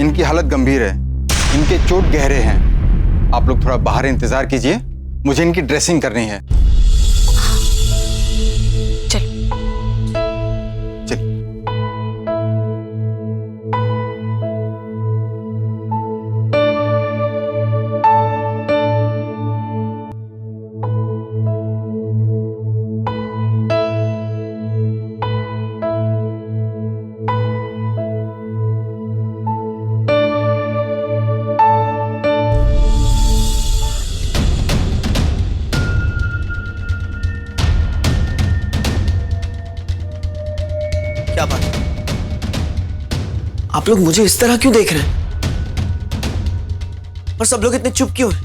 इनकी हालत गंभीर है, इनके चोट गहरे हैं। आप लोग थोड़ा बाहर इंतजार कीजिए, मुझे इनकी ड्रेसिंग करनी है। चल। क्या बात? आप लोग मुझे इस तरह क्यों देख रहे हैं? और सब लोग इतने चुप क्यों हैं?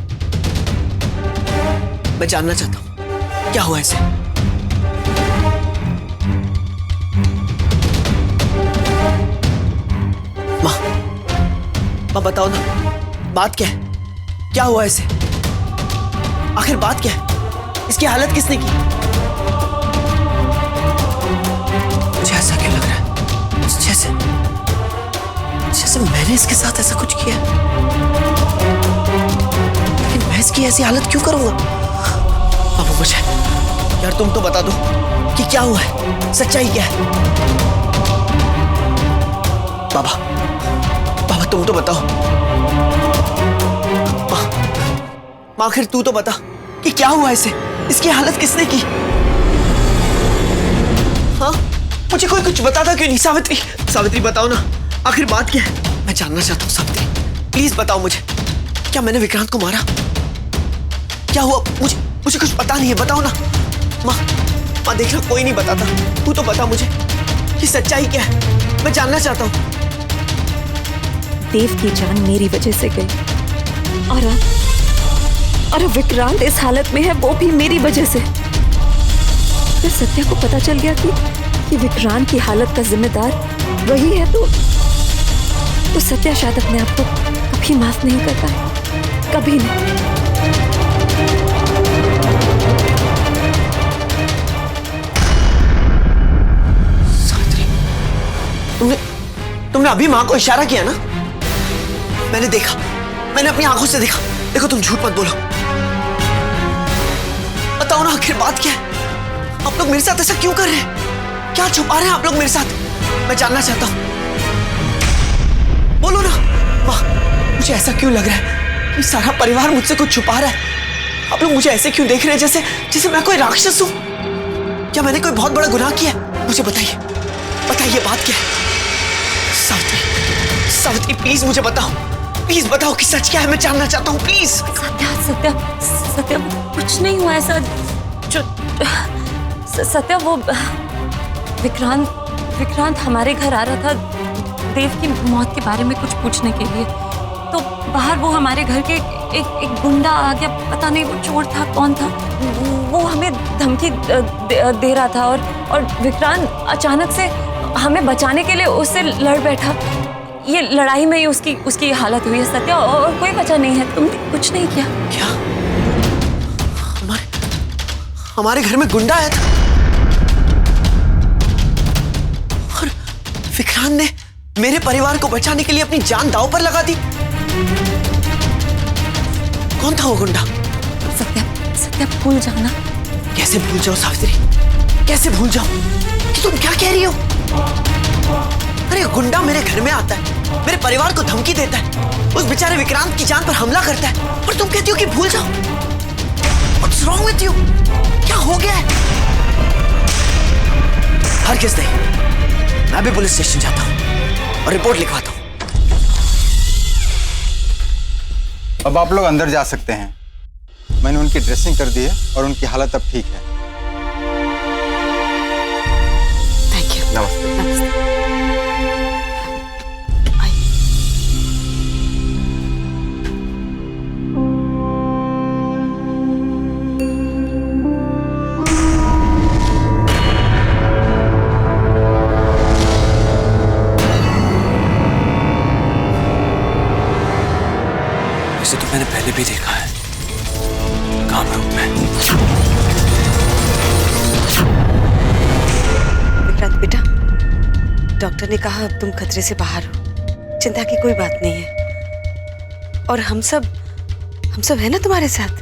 मैं जानना चाहता हूं क्या हुआ ऐसे। माँ बताओ ना, बात क्या है? क्या हुआ ऐसे? आखिर बात क्या है? इसकी हालत किसने की? मुझे ऐसा क्यों लग रहा है जैसे जैसे मैंने इसके साथ ऐसा कुछ किया, लेकिन मैं इसकी ऐसी हालत क्यों करूंगा? बाबू मुझे यार तुम तो बता दो कि क्या हुआ है, सच्चाई क्या है। बाबा तुम तो बताओ। माँ आखिर तू तो बता कि क्या हुआ इसे, इसकी हालत किसने की? हाँ मुझे कोई कुछ बताता क्यों नहीं? सावित्री बताओ ना, आखिर बात क्या है? मैं जानना चाहता हूँ सावित्री, प्लीज बताओ मुझे। क्या मैंने विक्रांत को मारा? क्या हुआ? मुझे कुछ पता नहीं है, बताओ ना। माँ देख रहा कोई नहीं बताता, तू तो बता मुझे कि सच्चाई क्या है, मैं जानना चाहता हूँ। देव की जान मेरी वजह से गई और अब विक्रांत इस हालत में है, वो भी मेरी वजह से। फिर सत्या को पता चल गया कि विक्रांत की हालत का जिम्मेदार वही है, तो सत्या शायद अपने आप को कभी माफ नहीं कर पाए, कभी नहीं। सावित्री, तुमने अभी माँ को इशारा किया ना? मैंने देखा, मैंने अपनी आंखों से देखा। देखो तुम झूठ मत बोलो, बताओ ना आखिर बात क्या है? आप लोग मेरे साथ ऐसा क्यों कर रहे हैं? क्या छुपा रहे हैं आप लोग मेरे साथ? मैं जानना चाहता हूं, बोलो ना। माँ मुझे ऐसा क्यों लग रहा है कि सारा परिवार मुझसे कुछ छुपा रहा है? आप लोग मुझे ऐसे क्यों देख रहे हैं जैसे मैं कोई राक्षस हूं? क्या मैंने कोई बहुत बड़ा गुनाह किया है? मुझे बताइए बात क्या है? सावित्री प्लीज मुझे बताओ, प्लीज बताओ कि सच क्या है, मैं जानना चाहता हूँ प्लीज। सत्या कुछ नहीं हुआ ऐसा। जो सत्या वो विक्रांत हमारे घर आ रहा था देव की मौत के बारे में कुछ पूछने के लिए, तो बाहर वो हमारे घर के एक गुंडा आ गया, पता नहीं वो चोर था कौन था, वो हमें धमकी दे रहा था और विक्रांत अचानक से हमें बचाने के लिए उससे लड़ बैठा। ये लड़ाई में ही उसकी हालत हुई है सत्या, और कोई वजह नहीं है, तुमने कुछ नहीं किया। क्या हमारे घर में गुंडा आया था और विक्रांत ने मेरे परिवार को बचाने के लिए अपनी जान दांव पर लगा दी? कौन था वो गुंडा? सत्या भूल जाओ ना। कैसे भूल जाओ सावित्री, कैसे भूल जाओ? कि तुम क्या कह रही हो? अरे गुंडा मेरे घर में आता है, मेरे परिवार को धमकी देता है, उस बेचारे विक्रांत की जान पर हमला करता है, और तुम कहती हो कि भूल जाओ? What's wrong with you? क्या हो गया है? हरगिज़ नहीं, मैं भी पुलिस स्टेशन जाता हूं और रिपोर्ट लिखवाता हूं। अब आप लोग अंदर जा सकते हैं। मैंने उनकी ड्रेसिंग कर दी है और उनकी हालत अब ठीक है। Thank you. नमस्ते। इसे तो मैंने पहले भी देखा है, काम रूप में। विक्रांत बेटा, डॉक्टर ने कहा अब तुम खतरे से बाहर हो, चिंता की कोई बात नहीं है। और हम सब है ना तुम्हारे साथ।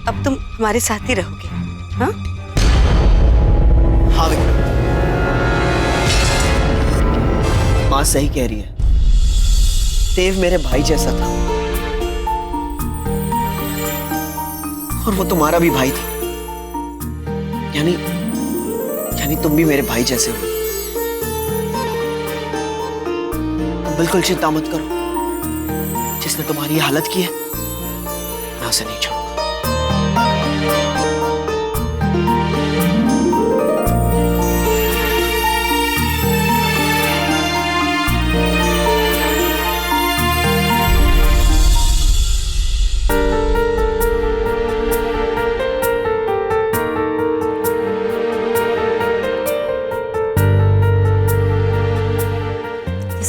अब तुम हमारे साथ ही रहोगे। हाँ हाँ विक्रांत, माँ सही कह रही है। देव मेरे भाई जैसा था और वो तुम्हारा भी भाई था। यानी तुम भी मेरे भाई जैसे हो। तुम बिल्कुल चिंता मत करो। जिसने तुम्हारी ये हालत की है, मैं उसे नहीं छोड़ूंगा।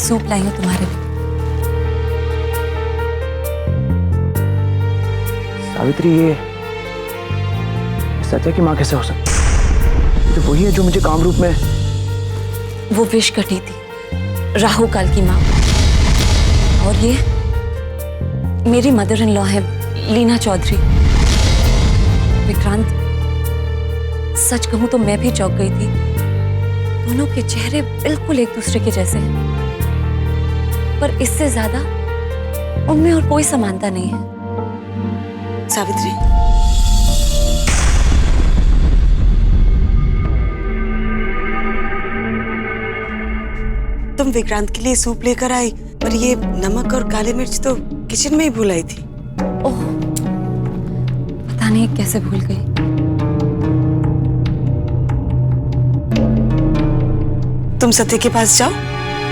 सूप लाई हूं तुम्हारे लिए। सावित्री, ये सत्या की माँ कैसे हो सकती? ये तो वही है जो मुझे काम रूप में। वो विष कटी थी, राहु काल की माँ। और ये मेरी मदर इन लॉ है, लीना चौधरी। विक्रांत, सच कहूं तो मैं भी चौंक गई थी। दोनों के चेहरे बिल्कुल एक दूसरे के जैसे हैं, पर इससे ज्यादा उनमें और कोई समानता नहीं है। सावित्री, तुम विक्रांत के लिए सूप लेकर आई, पर ये नमक और काली मिर्च तो किचन में ही भूल आई थी। ओह, पता नहीं कैसे भूल गई। तुम सत्य के पास जाओ,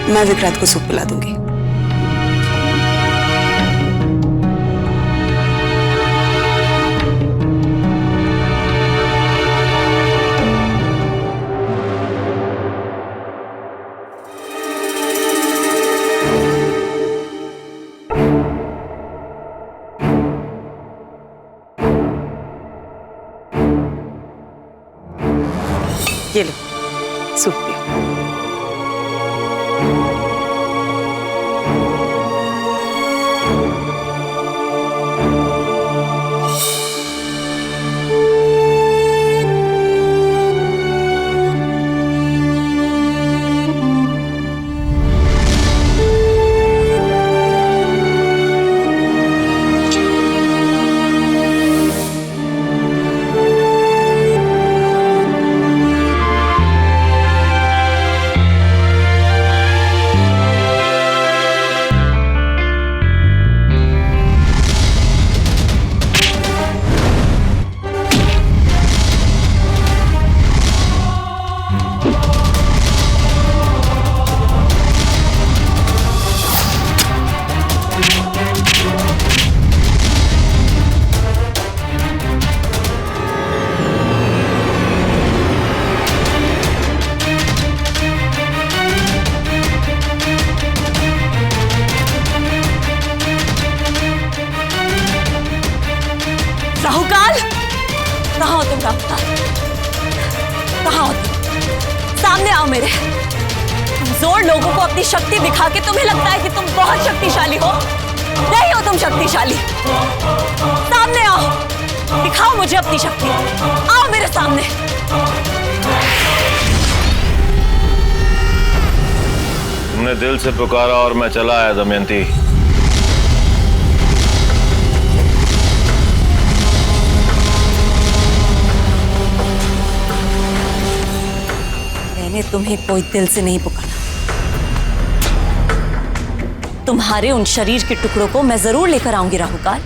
मैं विक्रांत को सूप पिला दूंगी। ये लो सूप पियो। कहाँ हो तुम राहुल? कहाँ हो तुम? सामने आओ मेरे। कमजोर लोगों को अपनी शक्ति दिखा के तुम्हें लगता है कि तुम बहुत शक्तिशाली हो। नहीं हो तुम शक्तिशाली। सामने आओ, दिखाओ मुझे अपनी शक्ति। आओ मेरे सामने। तुमने दिल से पुकारा और मैं चला आया दमयंती। मैंने तुम्हें कोई दिल से नहीं पुकारा। तुम्हारे उन शरीर के टुकड़ों को मैं जरूर लेकर आऊंगी राहुकाल,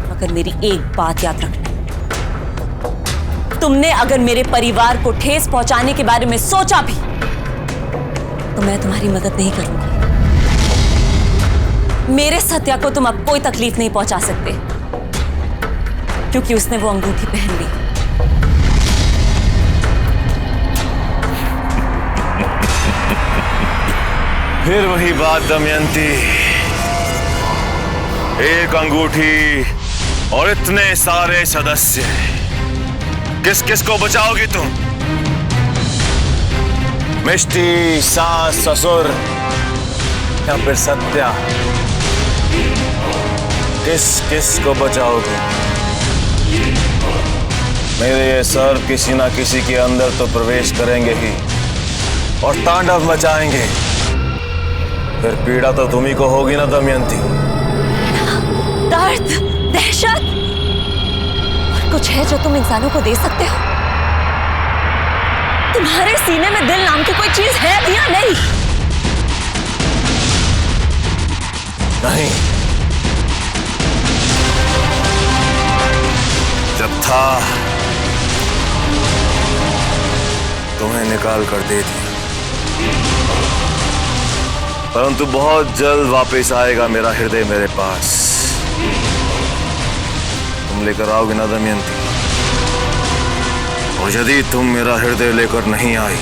मगर मेरी एक बात याद रखना, तुमने अगर मेरे परिवार को ठेस पहुंचाने के बारे में सोचा भी तो मैं तुम्हारी मदद नहीं करूंगी। मेरे सत्या को तुम अब कोई तकलीफ नहीं पहुंचा सकते, क्योंकि उसने वो अंगूठी पहन ली। फिर वही बात दमयंती, एक अंगूठी और इतने सारे सदस्य, किस किस को बचाओगी तुम? मिष्टी, सास, ससुर या फिर सत्या, किस किस को बचाओगे? मेरे ये सर किसी ना किसी के अंदर तो प्रवेश करेंगे ही और तांडव मचाएंगे। फिर पीड़ा तो तुम्ही को होगी ना दमयंती। दर्द, दहशत, और कुछ है जो तुम इंसानों को दे सकते हो? तुम्हारे सीने में दिल नाम की कोई चीज है भी या नहीं? नहीं, जब था तुम्हें निकाल कर दे दिया, परंतु बहुत जल्द वापस आएगा मेरा हृदय मेरे पास। तुम लेकर आओगे ना दमयंती? और यदि तुम मेरा हृदय लेकर नहीं आई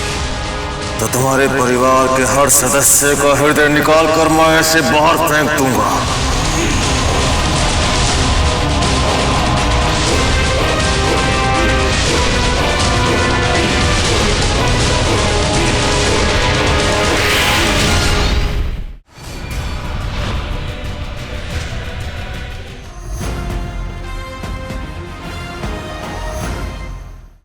तो तुम्हारे परिवार के हर सदस्य का हृदय निकाल कर मैं ऐसे बाहर फेंक दूंगा।